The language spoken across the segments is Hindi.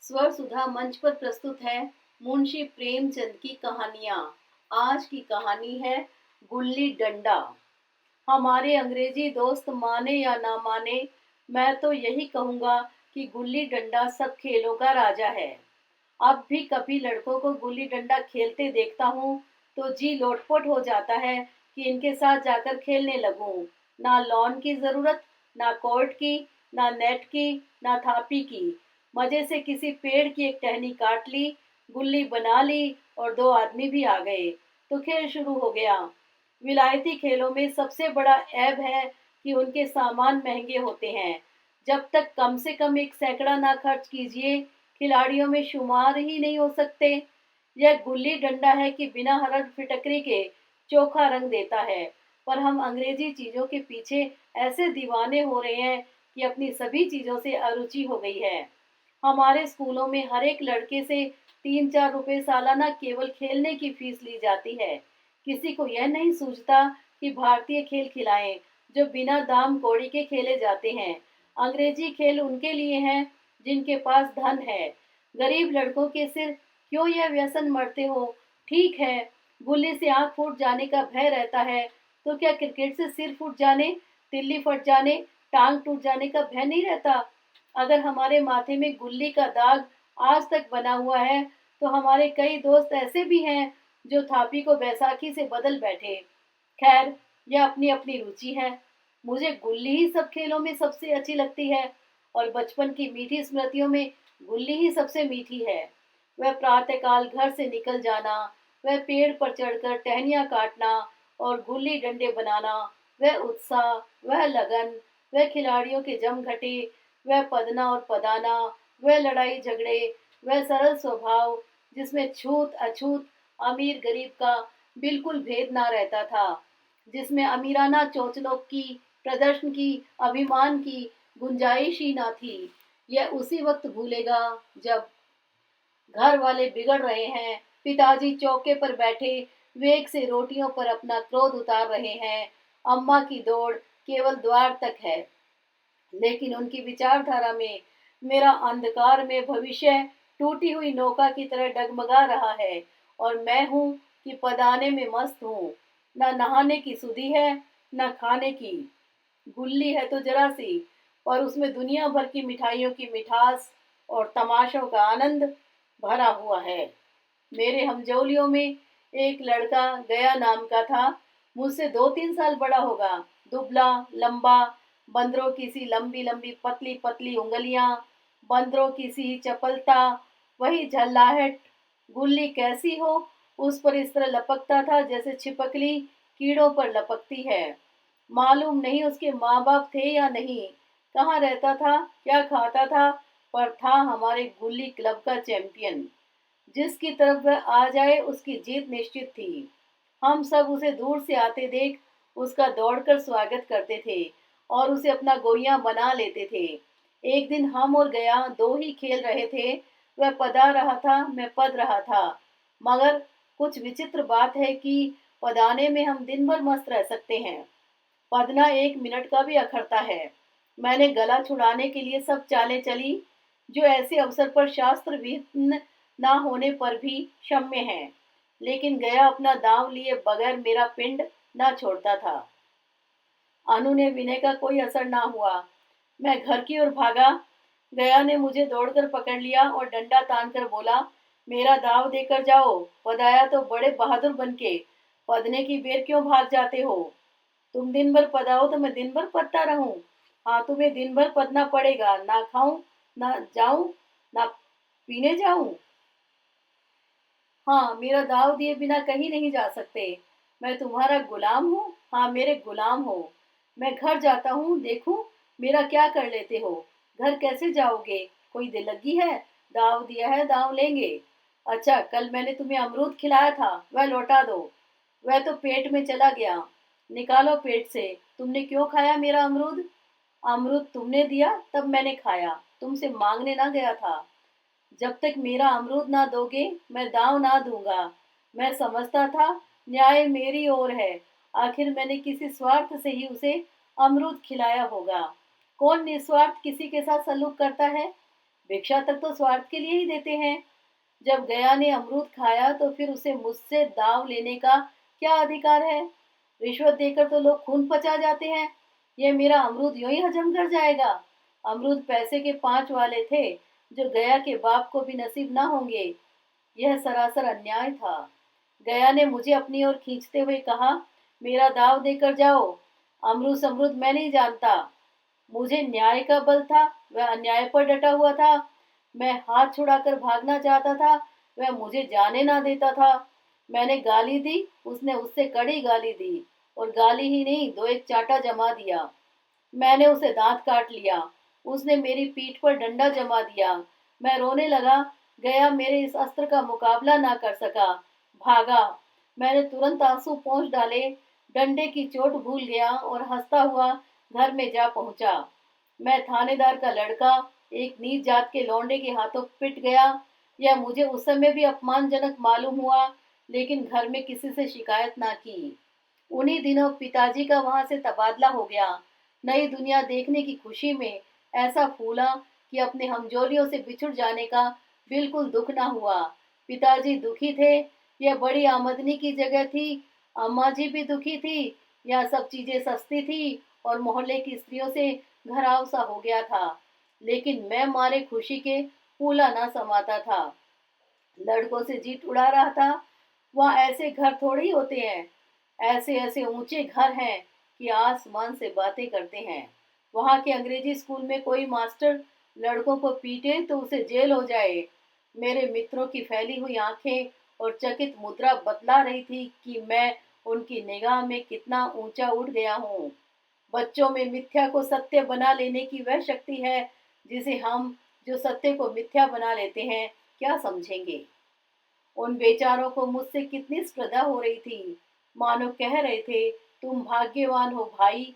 स्वर सुधा मंच पर प्रस्तुत है मुंशी प्रेमचंद की कहानियां। आज की कहानी है गुल्ली डंडा। हमारे अंग्रेजी दोस्त माने या ना माने, मैं तो यही कहूंगा कि गुल्ली डंडा सब खेलों का राजा है। अब भी कभी लड़कों को गुल्ली डंडा खेलते देखता हूँ तो जी लोटपोट हो जाता है कि इनके साथ जाकर खेलने लगूं। ना लॉन की जरूरत, ना कोर्ट की, ना नेट की, ना थापी की। मजे से किसी पेड़ की एक टहनी काट ली, गुल्ली बना ली और दो आदमी भी आ गए तो खेल शुरू हो गया। विलायती खेलों में सबसे बड़ा ऐब है कि उनके सामान महंगे होते हैं। जब तक कम से कम एक सैकड़ा ना खर्च कीजिए, खिलाड़ियों में शुमार ही नहीं हो सकते। यह गुल्ली डंडा है कि बिना हरड़ फिटकरी के चोखा रंग देता है। पर हम अंग्रेजी चीजों के पीछे ऐसे दीवाने हो रहे हैं कि अपनी सभी चीजों से अरुचि हो गई है। हमारे स्कूलों में हर एक लड़के से 3-4 रुपए सालाना केवल खेलने की फीस ली जाती है। किसी को यह नहीं सूझता कि भारतीय खेल खिलाएं जो बिना दाम कौड़ी के खेले जाते हैं। अंग्रेजी खेल उनके लिए हैं जिनके पास धन है। गरीब लड़कों के सिर क्यों यह व्यसन मरते हो? ठीक है, गुल्ली से आंख फूट जाने का भय रहता है, तो क्या क्रिकेट से सिर फूट जाने, तिल्ली फट जाने, टांग टूट जाने का भय नहीं रहता? अगर हमारे माथे में गुल्ली का दाग आज तक बना हुआ है, तो हमारे कई दोस्त ऐसे भी हैं जो थापी को बैसाखी से बदल बैठे। खैर, यह अपनी अपनी रुचि है। मुझे गुल्ली ही सब खेलों में सबसे अच्छी लगती है और बचपन की मीठी स्मृतियों में गुल्ली ही सबसे मीठी है। वह प्रातःकाल घर से निकल जाना, वह पेड़ पर चढ़कर टहनियाँ काटना और गुल्ली डंडे बनाना, वह उत्साह, वह लगन, वह खिलाड़ियों के जमघटे, वह पदना और पदाना, वह लड़ाई झगड़े, वह सरल स्वभाव जिसमें छूत अछूत, अमीर गरीब का बिल्कुल भेद ना रहता था, जिसमें अमीराना चोचलों की, प्रदर्शन की, अभिमान की गुंजाइश ही ना थी। यह उसी वक्त भूलेगा जब घर वाले बिगड़ रहे हैं, पिताजी चौके पर बैठे वेग से रोटियों पर अपना क्रोध उतार रहे हैं, अम्मा की दौड़ केवल द्वार तक है। लेकिन उनकी विचारधारा में मेरा अंधकार में भविष्य टूटी हुई नौका की तरह डगमगा रहा है और मैं हूँ कि पदाने में मस्त हूँ। न नहाने की सुधि है, न खाने की। गुल्ली है तो जरा सी, पर उसमें दुनिया भर की मिठाइयों की मिठास और तमाशों का आनंद भरा हुआ है। मेरे हमजोलियों में एक लड़का गया नाम का था। मुझसे 2-3 साल बड़ा होगा। दुबला, लंबा, बंदरों की सी लंबी लंबी पतली पतली उंगलियां, बंदरों की सी चपलता, वही झल्लाहट। गुल्ली कैसी हो, उस पर इस तरह लपकता था जैसे छिपकली कीड़ों पर लपकती है। मालूम नहीं उसके माँ बाप थे या नहीं, कहाँ रहता था, क्या खाता था, पर था हमारे गुल्ली क्लब का चैंपियन। जिसकी तरफ वह आ जाए उसकी जीत निश्चित थी। हम सब उसे दूर से आते देख उसका दौड़कर स्वागत करते थे और उसे अपना गोइया बना लेते थे। एक दिन हम और गया दो ही खेल रहे थे। वह पदा रहा था, मैं पद रहा था। मगर कुछ विचित्र बात है कि पदाने में हम दिन भर मस्त रह सकते हैं, पदना 1 मिनट का भी अखरता है। मैंने गला छुड़ाने के लिए सब चालें चली जो ऐसे अवसर पर शास्त्र विहित ना होने पर भी क्षम्य है। लेकिन गया अपना दांव लिए बगैर मेरा पिंड ना छोड़ता था। अनु ने विनय का कोई असर ना हुआ। मैं घर की ओर भागा। गया ने मुझे दौड़कर पकड़ लिया और डंडा तानकर बोला, मेरा दाव देकर जाओ, पदाया तो बड़े बहादुर बनके, पदने की बेर क्यों भाग जाते हो? तुम दिन भर पदाओ तो मैं दिन भर पदता रहूं? हाँ, तुम्हें दिन भर पदना पड़ेगा, ना खाऊं, ना जाऊं, ना पीने जाऊं। हाँ, मेरा दाव दिए बिना कहीं नहीं जा सकते। मैं तुम्हारा गुलाम हूँ। हाँ, मेरे गुलाम हो। मैं घर जाता हूँ, देखूं मेरा क्या कर लेते हो। घर कैसे जाओगे? कोई दिल्लगी है? दाव दिया है, दाव लेंगे। अच्छा, कल मैंने तुम्हें अमरूद खिलाया था, वह लौटा दो। वह तो पेट में चला गया। निकालो पेट से। तुमने क्यों खाया मेरा अमरूद? अमरूद तुमने दिया तब मैंने खाया, तुमसे मांगने ना गया था। जब तक मेरा अमरूद ना दोगे मैं दांव ना दूंगा। मैं समझता था न्याय मेरी ओर है। आखिर मैंने किसी स्वार्थ से ही उसे अमरूद खिलाया होगा। कौन निस्वार्थ किसी के साथ सलूक करता है? भिक्षा तक तो स्वार्थ के लिए ही देते हैं। जब गया ने अमरूद खाया तो फिर उसे मुझसे दाव लेने का क्या अधिकार है? रिश्वत देकर तो लोग खून पचा जाते हैं। ये मेरा अमरूद यूं ही हजम कर जाएगा। अमरूद पैसे के 5 वाले थे, जो गया के बाप को भी नसीब ना होंगे। यह सरासर अन्याय था। गया ने मुझे अपनी ओर खींचते हुए कहा, मेरा दाव देकर जाओ। अमरूद समरूद मैं नहीं जानता। मुझे न्याय का बल था, वह अन्याय पर डटा हुआ था। मैं हाथ छुड़ाकर भागना चाहता था, वह मुझे जाने ना देता था। मैंने गाली दी, उसने उससे कड़ी गाली दी, और गाली ही नहीं, 2 एक चांटा जमा दिया। मैंने उसे दांत काट लिया, उसने मेरी पीठ पर डंडा जमा दिया। मैं रोने लगा। गया मेरे इस अस्त्र का मुकाबला ना कर सका, भागा। मैंने तुरंत आंसू पोंछ डाले, डंडे की चोट भूल गया और हंसता हुआ घर में जा पहुंचा। मैं थानेदार का लड़का, एक नीच जात के लौंडे के हाथों पिट गया। यह मुझे उस समय भी अपमानजनक मालूम हुआ, लेकिन घर में किसी से शिकायत ना की। उन्हीं दिनों पिताजी का वहां से तबादला हो गया। नई दुनिया देखने की खुशी में ऐसा फूला कि अपने हमजोलियों से बिछुड़ जाने का बिल्कुल दुख ना हुआ। पिताजी दुखी थे, यह बड़ी आमदनी की जगह थी। अम्मा जी भी दुखी थी, यह सब चीजें सस्ती थी और मोहल्ले की स्त्रियों से घराव सा हो गया था। लेकिन मैं मारे खुशी के फूला ना समाता था। लड़कों से जीत उड़ा रहा था। वहाँ ऐसे घर थोड़ी होते हैं। ऐसे ऐसे ऊंचे घर हैं कि आसमान से बातें करते हैं। वहाँ के अंग्रेजी स्कूल में कोई मास्टर लड़कों को पीटे तो उसे जेल हो जाए। मेरे मित्रों की फैली हुई आंखें और चकित मुद्रा बतला रही थी कि मैं उनकी निगाह में कितना ऊंचा उठ गया हूँ। बच्चों में मिथ्या को सत्य बना लेने की वह शक्ति है जिसे हम, जो सत्य को मिथ्या बना लेते हैं, क्या समझेंगे। उन बेचारों को मुझसे कितनी स्पर्धा हो रही थी। मानो कह रहे थे, तुम भाग्यवान हो भाई,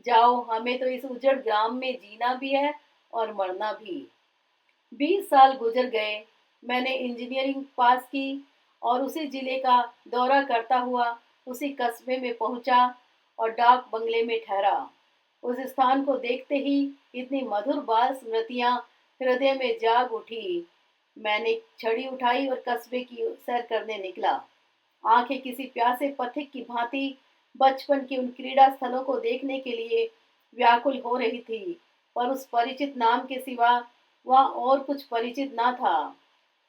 जाओ, हमें तो इस उजड़ ग्राम में जीना भी है और मरना भी। 20 साल गुजर गए। मैंने इंजीनियरिंग पास की और उसी जिले का दौरा करता हुआ उसी कस्बे में पहुंचा और डाक बंगले में ठहरा। उस स्थान को देखते ही इतनी मधुर बाल स्मृतियां हृदय में जाग उठी। मैंने छड़ी उठाई और कस्बे की सैर करने निकला। आंखें किसी प्यासे पथिक की भांति बचपन के उन क्रीड़ा स्थलों को देखने के लिए व्याकुल हो रही थी, पर उस परिचित नाम के सिवा वहां और कुछ परिचित ना था।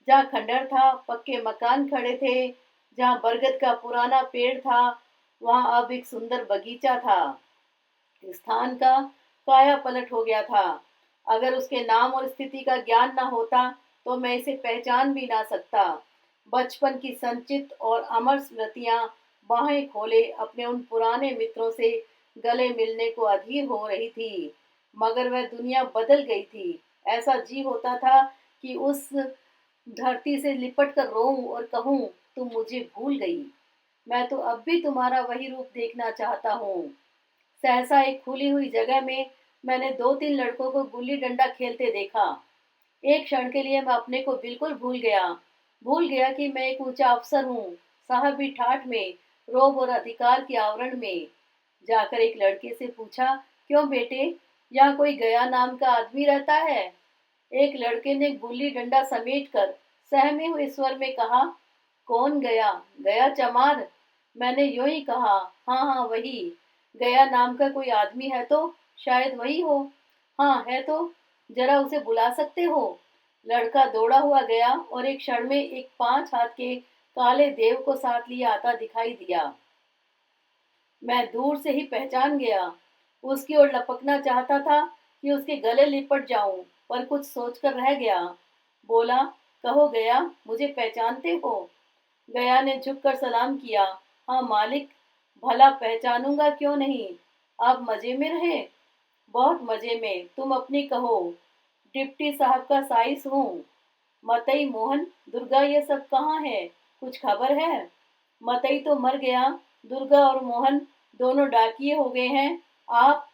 जहाँ खंडर था, पक्के मकान खड़े थे, जहाँ बरगद का पुराना पेड़ था, वहां अब एक सुंदर बगीचा था। स्थान का काया पलट हो गया था। अगर उसके नाम और स्थिति का ज्ञान ना होता तो मैं इसे पहचान भी ना सकता। बचपन की संचित और अमर स्मृतियां बाहें खोले अपने उन पुराने मित्रों से गले मिलने को अधीर हो रही थी। मगर वह दुनिया बदल गई थी। ऐसा जी होता था कि उस धरती से लिपट कर रोऊं और कहूं, तुम मुझे भूल गई। मैं तो अब भी तुम्हारा वही रूप देखना चाहता हूँ। सहसा एक खुली हुई जगह में मैंने 2-3 लड़कों को गुल्ली डंडा खेलते देखा। एक क्षण के लिए मैं अपने को बिल्कुल भूल गया कि मैं एक ऊंचा अफसर हूँ, साहबी ठाठ में, रोब और अधिकार के आवरण में। जाकर एक लड़के से पूछा, क्यों बेटे, यहाँ कोई गया नाम का आदमी रहता है? एक लड़के ने गुल्ली डंडा समेटकर सहमे हुए स्वर में कहा, कौन गया? गया चमार। मैंने यूं ही कहा, हाँ हाँ वही। गया नाम का कोई आदमी है तो शायद वही हो। हाँ है तो, जरा उसे बुला सकते हो? लड़का दौड़ा हुआ गया और एक क्षण में एक 5 हाथ के काले देव को साथ लिए आता दिखाई दिया। मैं दूर से ही पहचान गया। उसकी ओर लपकना चाहता था कि उसके गले लिपट जाऊं, पर कुछ सोचकर रह गया। बोला, कहो गया, मुझे पहचानते हो? गया ने झुककर सलाम किया। हाँ मालिक, भला पहचानूंगा क्यों नहीं। आप मजे में रहे? बहुत मजे में, तुम अपनी कहो। डिप्टी साहब का साइस हूँ। मतई, मोहन, दुर्गा ये सब कहाँ है? कुछ खबर है? मतई तो मर गया, दुर्गा और मोहन दोनों डाकिये हो गए हैं। आप?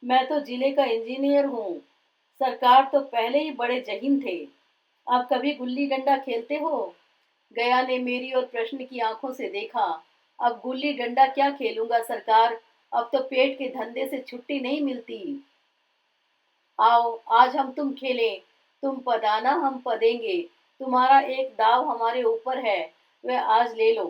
मैं तो जिले का इंजीनियर हूँ। सरकार तो पहले ही बड़े जहीन थे। आप कभी गुल्ली डंडा खेलते हो? गया ने मेरी और प्रश्न की आंखों से देखा। अब गुल्ली डंडा क्या खेलूंगा सरकार, अब तो पेट के धंधे से छुट्टी नहीं मिलती। आओ आज हम तुम खेलें। तुम पदाना हम पदेंगे, तुम्हारा एक दाव हमारे ऊपर है, वह आज ले लो।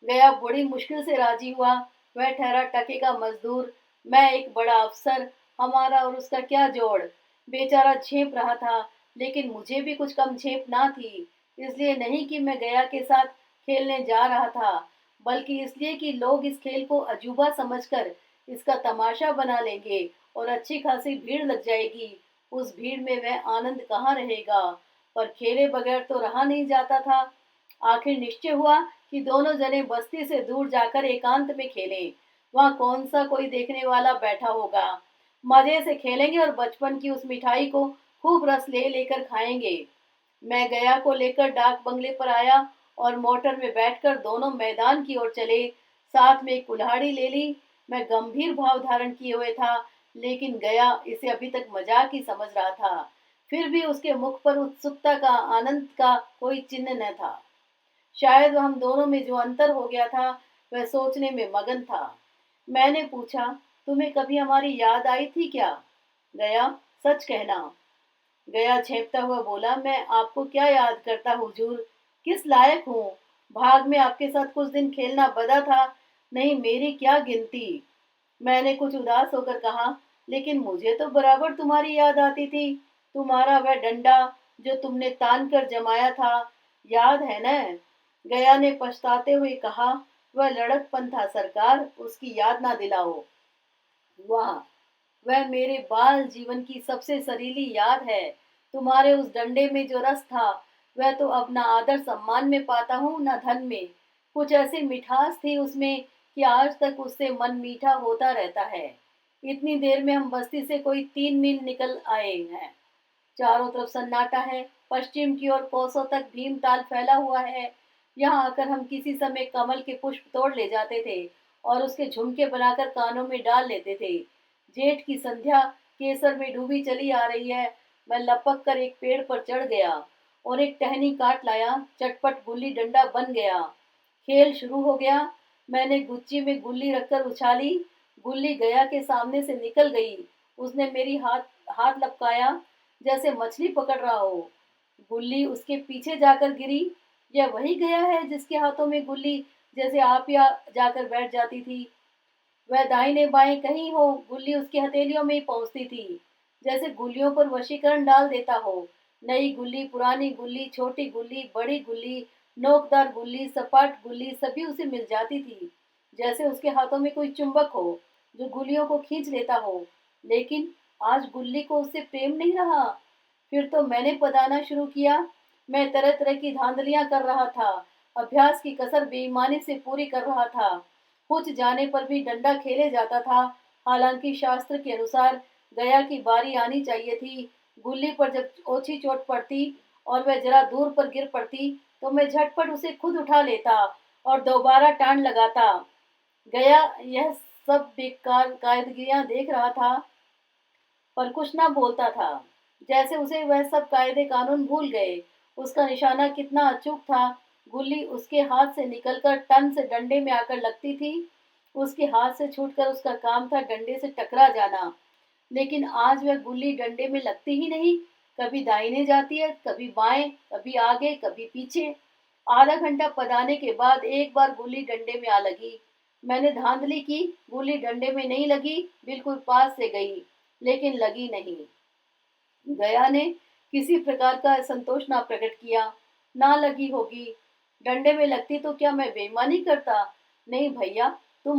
गया बड़ी मुश्किल से राजी हुआ। वह ठहरा टके का मजदूर, मैं एक बड़ा अफसर, हमारा और उसका क्या जोड़। बेचारा झेप रहा था, लेकिन मुझे भी कुछ कम झेप ना थी। इसलिए नहीं कि मैं गया के साथ खेलने जा रहा था, बल्कि इसलिए कि लोग इस खेल को अजूबा समझकर इसका तमाशा बना लेंगे और अच्छी खासी भीड़ लग जाएगी। उस भीड़ में वह आनंद कहाँ रहेगा। पर खेले बगैर तो रहा नहीं जाता था। आखिर निश्चय हुआ कि दोनों जने बस्ती से दूर जाकर एकांत में खेलें। वहां कौन सा कोई देखने वाला बैठा होगा। मजे से खेलेंगे और बचपन की उस मिठाई को खूब रस ले लेकर खाएंगे। मैं गया को लेकर डाक बंगले पर आया और मोटर में बैठकर दोनों मैदान की ओर चले। साथ में एक कुल्हाड़ी ले ली। मैं गंभीर भाव धारण किए हुए था, लेकिन गया इसे अभी तक मजाक ही समझ रहा था। फिर भी उसके मुख पर उत्सुकता का, आनंद का कोई चिन्ह न था। शायद हम दोनों में जो अंतर हो गया था, वह सोचने में मगन था। मैंने पूछा, तुम्हें कभी हमारी याद आई थी क्या? गया, सच कहना। गया झेपता हुआ बोला, मैं आपको क्या याद करता हुजूर, किस लायक हूँ। भाग में आपके साथ कुछ दिन खेलना बदा था, नहीं मेरी क्या गिनती। मैंने कुछ उदास होकर कहा, लेकिन मुझे तो बराबर तुम्हारी याद आती थी। तुम्हारा वह डंडा जो तुमने तान कर जमाया था, याद है न? गया ने पछताते हुए कहा, वह लड़कपन था सरकार, उसकी याद ना दिलाओ। वाह, वह मेरे बाल जीवन की सबसे सरीली याद है। तुम्हारे उस डंडे में जो रस था, वह तो अब ना आदर सम्मान में पाता हूँ न धन में। कुछ ऐसी मिठास थी उसमें कि आज तक उससे मन मीठा होता रहता है। इतनी देर में हम बस्ती से कोई 3 मील निकल आए हैं। चारों तरफ सन्नाटा है। पश्चिम की ओर कोसों तक भीमताल फैला हुआ है। यहाँ आकर हम किसी समय कमल के पुष्प तोड़ ले जाते थे और उसके झुमके बनाकर कानों में डाल लेते थे। जेठ की संध्या केसर में डूबी चली आ रही है। मैं लपक कर एक पेड़ पर चढ़ गया और एक टहनी काट लाया। चटपट गुल्ली डंडा बन गया। खेल शुरू हो गया। मैंने गुच्ची में गुल्ली रखकर उछाली। गुल्ली गया के सामने से निकल गई। उसने मेरी हाथ हाथ लपकाया, जैसे मछली पकड़ रहा हो। गुल्ली उसके पीछे जाकर गिरी। यह वही गया है जिसके हाथों में गुल्ली जैसे आप या जाकर बैठ जाती थी। वह दाहिने बाएं कहीं हो, गुल्ली उसकी हथेलियों में ही पहुंचती थी, जैसे गुल्लियों पर वशीकरण डाल देता हो। नई गुल्ली, पुरानी गुल्ली, छोटी गुल्ली, बड़ी गुल्ली, नोकदार गुल्ली, सपाट गुल्ली, सभी उसे मिल जाती थी। जैसे उसके हाथों में कोई चुंबक हो जो गुल्लियों को खींच लेता हो। लेकिन आज गुल्ली को उससे प्रेम नहीं रहा। फिर तो मैंने पदाना शुरू किया। मैं तरह तरह की धांधलियां कर रहा था। अभ्यास की कसर बेईमानी से पूरी कर रहा था। कुछ जाने पर भी डंडा खेले जाता था। हालांकि शास्त्र के अनुसार गया की बारी आनी चाहिए थी। गुल्ली पर जब ओछी चोट पड़ती और वह जरा दूर पर गिर पड़ती, तो मैं झटपट उसे खुद उठा लेता और दोबारा टाण लगाता। गया यह सब बेकार कायदगियां देख रहा था, पर कुछ ना बोलता था, जैसे उसे वह सब कायदे कानून भूल गए। उसका निशाना कितना अचूक था। गुल्ली उसके हाथ से निकलकर टन से डंडे में आकर लगती थी। उसके हाथ से छूटकर उसका काम था डंडे से टकरा जाना। लेकिन आज वह गुल्ली डंडे में लगती ही नहीं। कभी दाहिने जाती है, कभी बाएं, कभी आगे, कभी पीछे। आधा घंटा पदाने के बाद एक बार गुल्ली डंडे में आ लगी। मैंने धांधली की, गुल्ली डंडे में नहीं लगी, बिल्कुल पास से गई, लेकिन लगी नहीं। गया ने किसी प्रकार का असंतोष ना प्रकट किया। ना लगी होगी। डंडे में लगती तो क्या मैं बेईमानी करता? नहीं भैया,